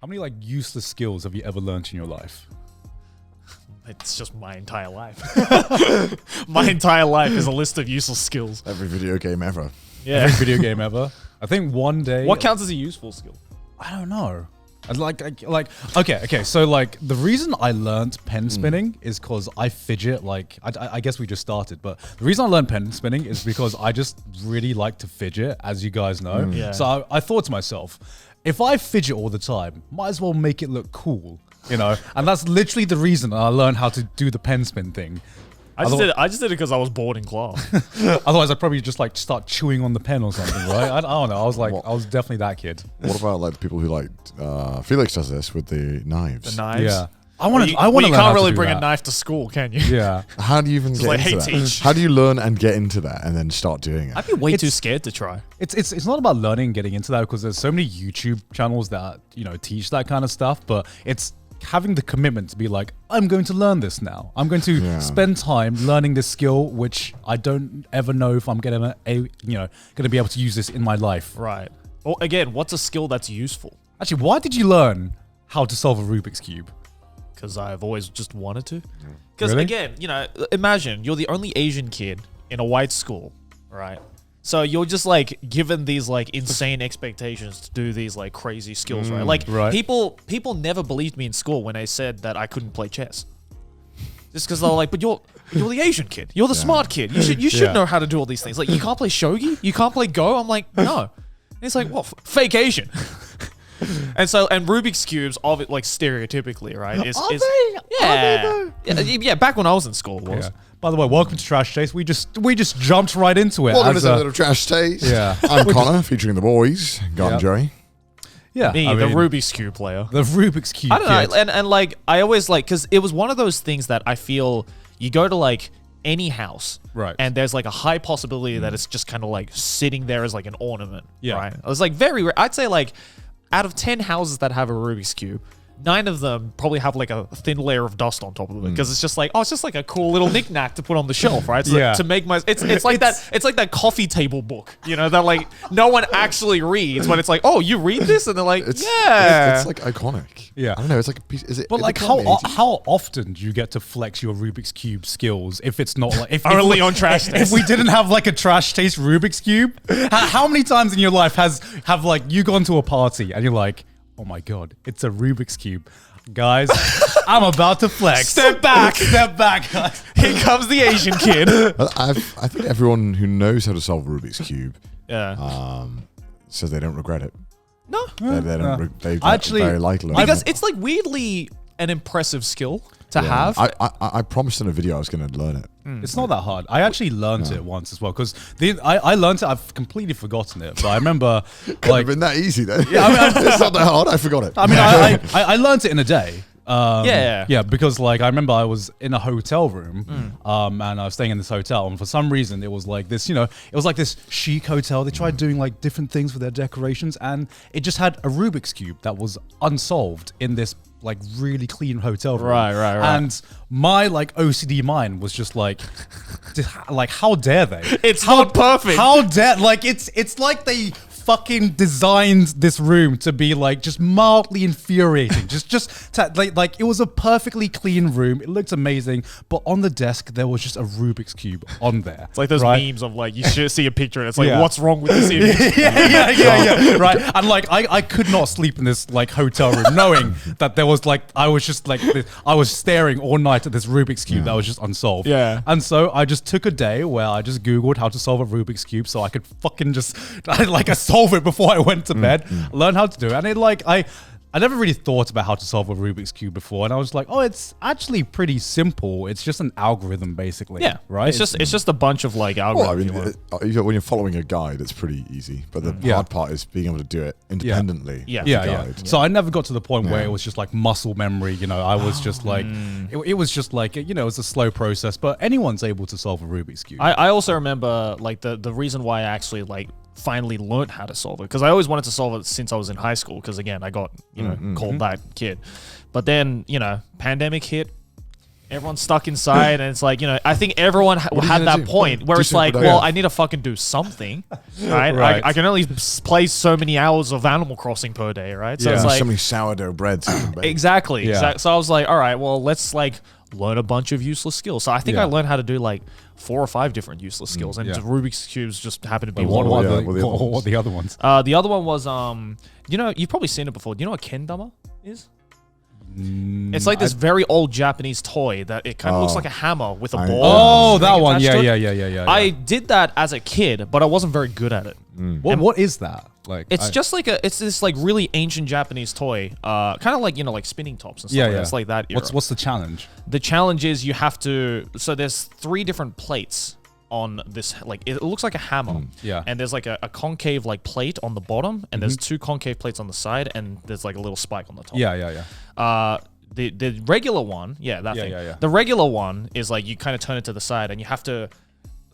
How many like useless skills have you ever learned in your life? It's just my entire life. My entire life is a list of useless skills. Every video game ever. Yeah. Every video game ever. I think one day. What counts as a useful skill? I don't know. Okay. So like the reason I learned pen spinning is because I fidget. Like I guess we just started, but the reason I learned pen spinning is because I just really like to fidget, as you guys know. Yeah. So I thought to myself, if I fidget all the time, might as well make it look cool, you know. And that's literally the reason I learned how to do the pen spin thing. I just did it because I was bored in class. Otherwise, I'd probably just like start chewing on the pen or something, right? I don't know. I was like, I was definitely that kid. What about like the people who like Felix does this with the knives? The knives. Yeah. I want to. You learn can't how really to do bring that. a knife to school, can you? Yeah. How do you even get like, into hey, that? teach. How do you learn and get into that and then start doing it? I'd be way too scared to try. It's not about learning and getting into that because there's so many YouTube channels that teach that kind of stuff, but it's having the commitment to be like, I'm going to learn this now. I'm going to spend time learning this skill, which I don't ever know if I'm gonna be able to use this in my life. Right. Well, again, what's a skill that's useful? Actually, why did you learn how to solve a Rubik's Cube? Because I've always just wanted to. Because Really? again, imagine you're the only Asian kid in a white school, right? So you're just like given these like insane expectations to do these like crazy skills, right? Like people never believed me in school when I said that I couldn't play chess. Just because they were like, but you're the Asian kid. You're the smart kid. You should know how to do all these things. Like you can't play shogi? You can't play Go? I'm like, no. And it's like, what? Fake Asian. And Rubik's cubes, of it like stereotypically, right? Yeah, back when I was in school, it was. Yeah. By the way, welcome to Trash Taste. We just jumped right into it. Welcome to a little Trash Taste. Yeah. I'm Connor, featuring the boys, Garden Joey. Yeah, Me, the Rubik's cube player. The Rubik's Cube. I don't know, and like I always like because it was one of those things that I feel you go to like any house, right? And there's like a high possibility that it's just kind of like sitting there as like an ornament, Yeah. right? It was like very rare. I'd say like out of 10 houses that have a Rubik's cube, 9 of them probably have like a thin layer of dust on top of it because it's just like, oh, it's just like a cool little knick-knack to put on the shelf, right? So to make my it's like that coffee table book, that like no one actually reads, but it's like, oh, you read this, and they're like, It's like iconic. Yeah. I don't know. It's like a piece. Is it? But is like, it from the 80s? how often do you get to flex your Rubik's Cube skills if it's not like if Only on Trash Taste. If we didn't have like a Trash Taste Rubik's Cube, how many times in your life have like you gone to a party and you're like, oh my god, it's a Rubik's Cube, guys, I'm about to flex. Step back, guys. Here comes the Asian kid. I think everyone who knows how to solve a Rubik's cube, Yeah. says they don't regret it. No. They don't. They Actually, very like learning. Because it's like weirdly an impressive skill to have. I promised in a video I was going to learn it. It's not that hard. I actually learned it once as well because I learned it. I've completely forgotten it, but I remember Could have been that easy then. Yeah, it's not that hard. I forgot it. I mean, I learned it in a day. Yeah, because like I remember I was in a hotel room, and I was staying in this hotel, and for some reason it was like this, it was like this chic hotel. They tried doing like different things with their decorations, and it just had a Rubik's cube that was unsolved in this like really clean hotel room. Right. And my like OCD mind was just like, how dare they? It's not perfect. How dare it's like they fucking designed this room to be like just mildly infuriating. Like it was a perfectly clean room. It looked amazing, but on the desk there was just a Rubik's cube on there. It's like those memes of like you should see a picture and it's like, what's wrong with this image? yeah. Right. And like I could not sleep in this like hotel room knowing that there was like I was staring all night at this Rubik's cube that was just unsolved. Yeah. And so I just took a day where I just Googled how to solve a Rubik's cube so I could fucking just solve it before I went to bed, learn how to do it. And it like I never really thought about how to solve a Rubik's Cube before, and I was like, oh, it's actually pretty simple. It's just an algorithm, basically. Yeah, right. It's just a bunch of like algorithms. Well, I mean, when you're following a guide, it's pretty easy. But the hard part is being able to do it independently. Yeah. So I never got to the point where it was just like muscle memory. I was just like, it was just like, it was a slow process. But anyone's able to solve a Rubik's Cube. I also remember like the reason why I actually like finally learned how to solve it, because I always wanted to solve it since I was in high school, because again I got called that kid, but then pandemic hit, everyone's stuck inside, and it's like, you know, I think everyone had that point where it's like, well, I need to fucking do something, right? I can only play so many hours of Animal Crossing per day, right? So it's like so many sourdough breads. Exactly. So I was like, all right, well, let's like learn a bunch of useless skills. So I think I learned how to do like 4 or 5 different useless skills, and Rubik's cubes just happened to be one of them. What are the other ones? The other one was you know, you've probably seen it before. Do you know what kendama is? It's like this very old Japanese toy that it kind of looks like a hammer with a ball. Oh, that one. Yeah. I did that as a kid, but I wasn't very good at it. What is that? Like, it's just like it's this like really ancient Japanese toy, kind of like, you know, like spinning tops and stuff. It's like that era. What's the challenge? The challenge is you have to. So there's 3 different plates on this, like it looks like a hammer. And there's like a concave like plate on the bottom, and there's 2 concave plates on the side, and there's like a little spike on the top. The regular one, the regular one is like you kind of turn it to the side, and you have to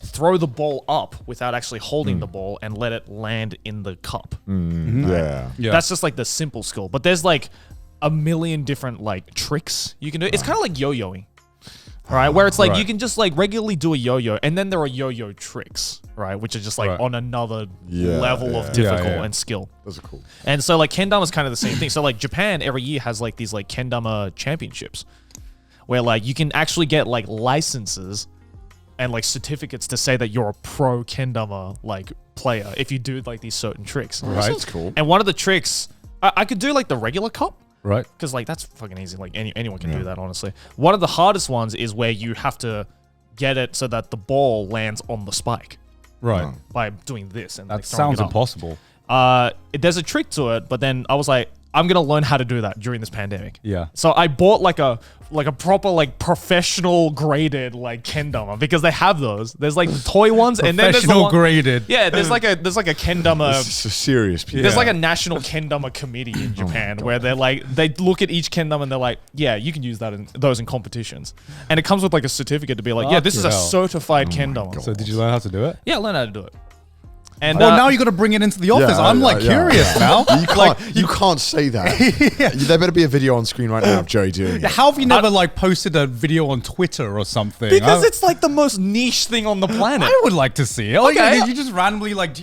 throw the ball up without actually holding the ball and let it land in the cup. That's just like the simple skill, but there's like a million different like tricks you can do. It's kind of like yo-yoing. Right, where it's like you can just like regularly do a yo-yo, and then there are yo-yo tricks, right, which are just like on another level of difficult and skill. Those are cool. And so like kendama is kind of the same thing. So like Japan every year has like these like kendama championships, where like you can actually get like licenses and like certificates to say that you're a pro kendama like player if you do like these certain tricks. Right, that's cool. And one of the tricks, I could do like the regular cup. Right. Because like that's fucking easy. Like anyone can do that, honestly. One of the hardest ones is where you have to get it so that the ball lands on the spike. Right. By doing this. And that like, sounds impossible. There's a trick to it, but then I was like, I'm gonna learn how to do that during this pandemic. Yeah. So I bought like a proper like professional graded like kendama, because they have those. There's like toy ones, and then there's the one, graded. Yeah, there's like a kendama. It's a serious piece. There's like a national kendama committee in Japan where they're like, they look at each kendama and they're like, yeah, you can use that in those in competitions, and it comes with like a certificate to be like, yeah, this is a certified kendama. So did you learn how to do it? Yeah, I learned how to do it. And now you got to bring it into the office. I'm curious now. You can't say that. There better be a video on screen right now of Joey doing it. How have you never like posted a video on Twitter or something? Because it's like the most niche thing on the planet. I would like to see it. Okay. You just randomly like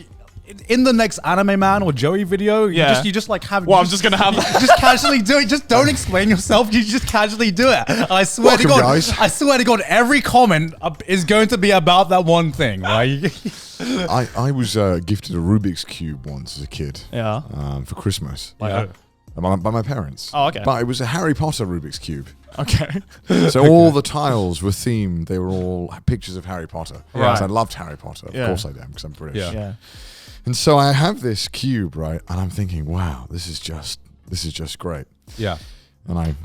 in the next Anime Man or Joey video, you just like have. Well, I'm just gonna have just casually do it. Just don't explain yourself. You just casually do it. I swear to God, guys. I swear to God, every comment is going to be about that one thing, right? I was gifted a Rubik's Cube once as a kid. Yeah. For Christmas. By my parents. Oh, okay. But it was a Harry Potter Rubik's Cube. Okay. So all the tiles were themed. They were all pictures of Harry Potter. Right. Because I loved Harry Potter. Of course I did, because I'm British. Yeah. And so I have this cube, right? And I'm thinking, wow, this is just great. Yeah. And I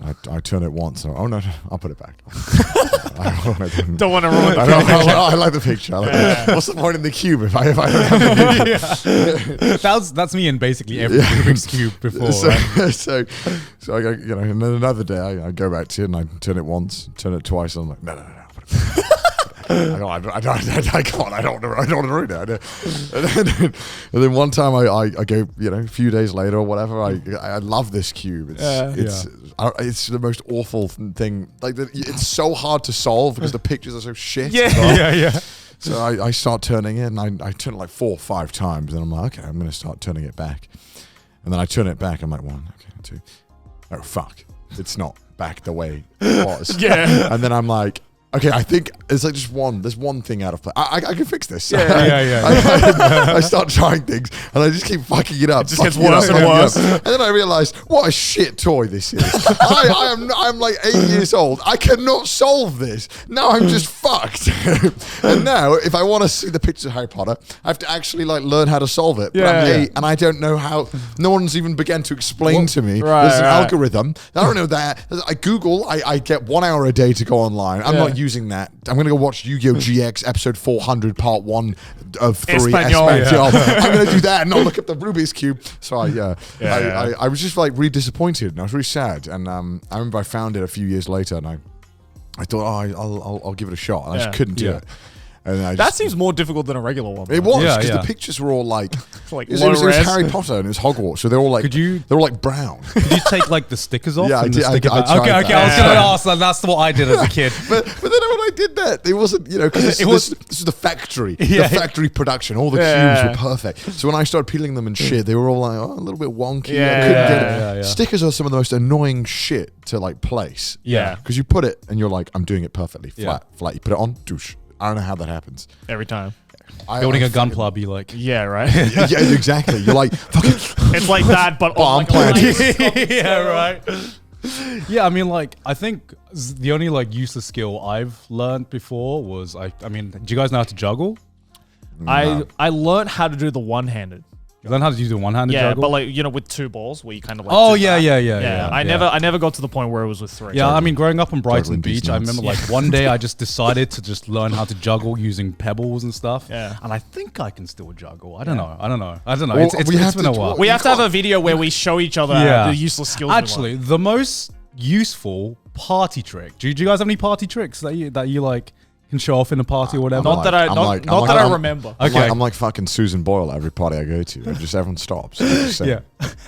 turn it once. So, no, I'll put it back. Don't want to ruin the picture. I like the picture. What's the point in the cube if I don't have the picture? That's me in basically every Rubik's Cube before. So I go, and then another day I go back to it and I turn it once, turn it twice, and I'm like, no. I'll put it back. I can't. I don't want to ruin it. And then one time I go, a few days later or whatever, I love this cube. It's the most awful thing. Like it's so hard to solve because the pictures are so shit. Yeah. So I start turning it, and I turn it like 4 or 5 times, and I'm like, okay, I'm going to start turning it back. And then I turn it back. I'm like, 1, okay, 2. Oh fuck! It's not back the way it was. And then I'm like, okay, I think it's like just there's one thing out of play. I can fix this. I start trying things and I just keep fucking it up. It just gets worse and worse. And then I realized what a shit toy this is. I'm like 8 years old. I cannot solve this. Now I'm just fucked. And now if I want to see the pictures of Harry Potter, I have to actually like learn how to solve it. But I'm 8 and I don't know how. No one's even began to explain to me. There's an algorithm. I don't know that. I Google. I get 1 hour a day to go online. I'm not using that. I'm going to go watch Yu-Gi-Oh! GX episode 400 part 1 of 3 Espanol. I'm going to do that and not look up the Rubik's Cube. So I was just like really disappointed and I was really sad. And I remember I found it a few years later and I thought, I'll give it a shot. And I just couldn't do it. And that seems more difficult than a regular one. It was because the pictures were all like, it was Harry Potter and it was Hogwarts, so they're all like, they're all like brown. Could you take like the stickers off? Yeah, I did. Okay, I was going to ask. That's what I did as a kid. but then when I did that, it wasn't, because this is the factory, the factory production. All the cubes were perfect. So when I started peeling them and shit, they were all like, a little bit wonky. I couldn't get it. Stickers are some of the most annoying shit to like place. Yeah, because you put it and you're like, I'm doing it perfectly, flat. You put it on, douche. I don't know how that happens. Every time. Building a gun club, you like. Yeah, right? Yeah, exactly. You're like, fucking. It's like that, but bomb plant. Yeah, right. Yeah, I mean, like, I think the only like useless skill I've learned before was, I mean, do you guys know how to juggle? No. I learned how to do the one-handed. You learn how to do the one-handed juggle? Yeah, but like, with 2 balls where you kind of like... Oh, yeah. I never got to the point where it was with 3. Yeah, I mean, growing up on Brighton Beach, I remember like one day I just decided to just learn how to juggle using pebbles and stuff. Yeah. And I think I can still juggle. I don't know. Well, it's been a while. We have to have a video where we show each other the useless skills. Actually, the most useful party trick. Do you guys have any party tricks that you like... can show off in a party or whatever. Not that I remember. Okay. I'm like fucking Susan Boyle at every party I go to. Just everyone stops. Yeah.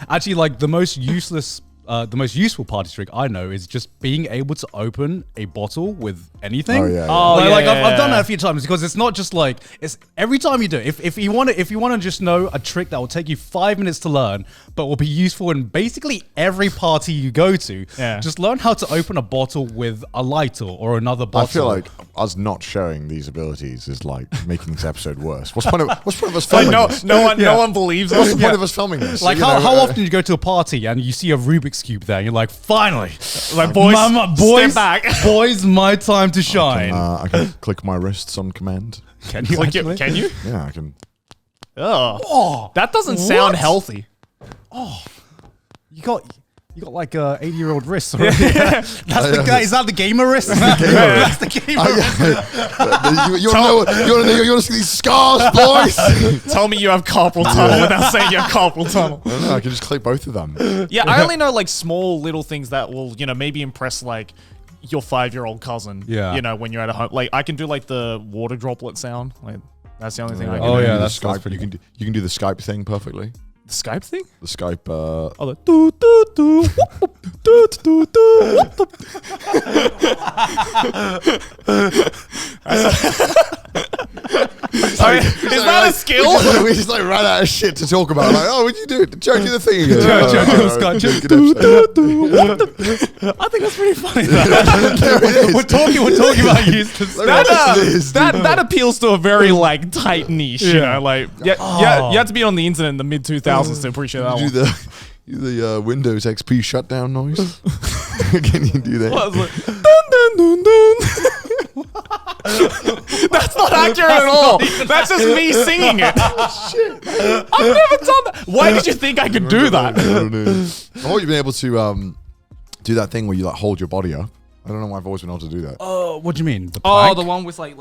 Actually, like the most useful party trick I know is just being able to open a bottle with anything. I've done that a few times because it's not just like it's every time you do it. If you want to just know a trick that will take you 5 minutes to learn, but will be useful in basically every party you go to. Yeah. Just learn how to open a bottle with a lighter or another bottle. I feel like us not showing these abilities is like making this episode worse. What's the point of us filming this? No one believes us. What's the point of us filming this? Like how often do you go to a party and you see a Rubik's Cube there and you're like, finally, like boys, step back. Boys, my time to shine. I can click my wrists on command. Can you? Can you? Yeah, I can. Oh, that doesn't sound healthy. Oh, you got like a 80-year-old wrist. That's the guy. Is that the gamer wrist? That's the gamer wrist. You want to see these scars, boys? Tell me you have carpal tunnel without saying you have carpal tunnel. I don't know. I can just click both of them. Yeah, I only know like small little things that will, maybe impress like your 5-year-old cousin. Yeah. When you're at home, like I can do like the water droplet sound. Like that's the only thing I can do. Oh yeah, that's Skype. You can do the Skype thing perfectly. The Skype thing? The Skype. The do do do do do Is that a skill? We just like ran out of shit to talk about. Like, what'd you do? Joe, do the thing again. I think that's pretty funny. We're talking about useless. That appeals to a very like tight niche. You know, like you had to be on the internet in the mid 2000s to appreciate that one. Do the Windows XP shutdown noise. Can you do that? Dun, dun, dun, dun. That's not accurate at all. That's just me singing it. Shit. I've never done that. Why did you think I could do that? I don't know. I've always been able to do that thing where you like hold your body up. I don't know why I've always been able to do that. Oh, what do you mean? The plank? The one with like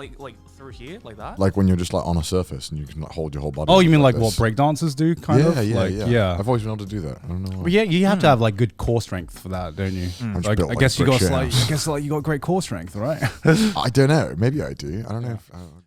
through here, like that? Like when you're just like on a surface and you can like hold your whole body. Oh, you mean like what breakdancers do, kind of? Yeah. I've always been able to do that. I don't know why. Well, yeah, you have to have like good core strength for that, don't you? Like, I guess you got great core strength, right? I don't know. Maybe I do. I don't know.